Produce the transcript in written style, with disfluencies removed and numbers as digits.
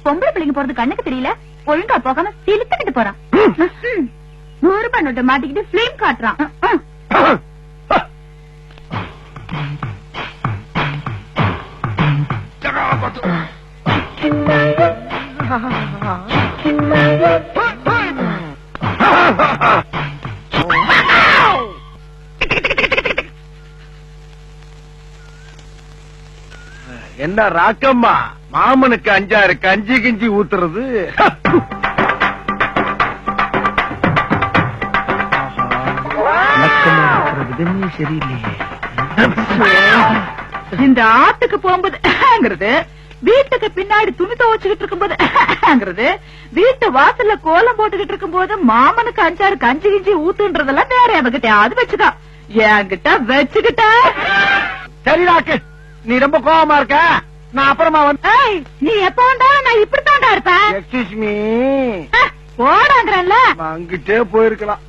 பொம்பளை பிள்ளைங்க போறது கண்ணுக்கு தெரியல, ஒழுங்கா போகாம இழுத்துக்கிட்டு போறான். 100 ரூபாய் நோட்டை மாட்டிக்கிட்டு பிளேம் காட்டுறான். என்ன ராக்கம்மா, மாமனுக்கு 5-6 கஞ்சி கிஞ்சி ஊத்துறது. சரியில்லையே. இந்த ஆத்துக்கு போகும்போது வீட்டுக்கு பின்னாடி துணி துவச்சுக்கிட்டு இருக்கும்போது வீட்டு வாசல்ல கோலம் போட்டுக்கிட்டு இருக்கும் போது மாமனுக்கு 5-6 கஞ்சி கிஞ்சி ஊத்துன்றதெல்லாம் வேற அவகிட்ட அது வச்சுக்கா, என்கிட்ட வச்சுக்கிட்ட. சரி ராக்கு, நீ ரொம்ப கோவமா இருக்க, நான் அப்புறமா வந்து. நீ எப்ப வந்தா நான் இப்படித்தாண்டா இருப்பேன். எக்ஸ்கியூஸ் மீ, போடாங்கறல்ல அங்கிட்டே போயிருக்கலாம்.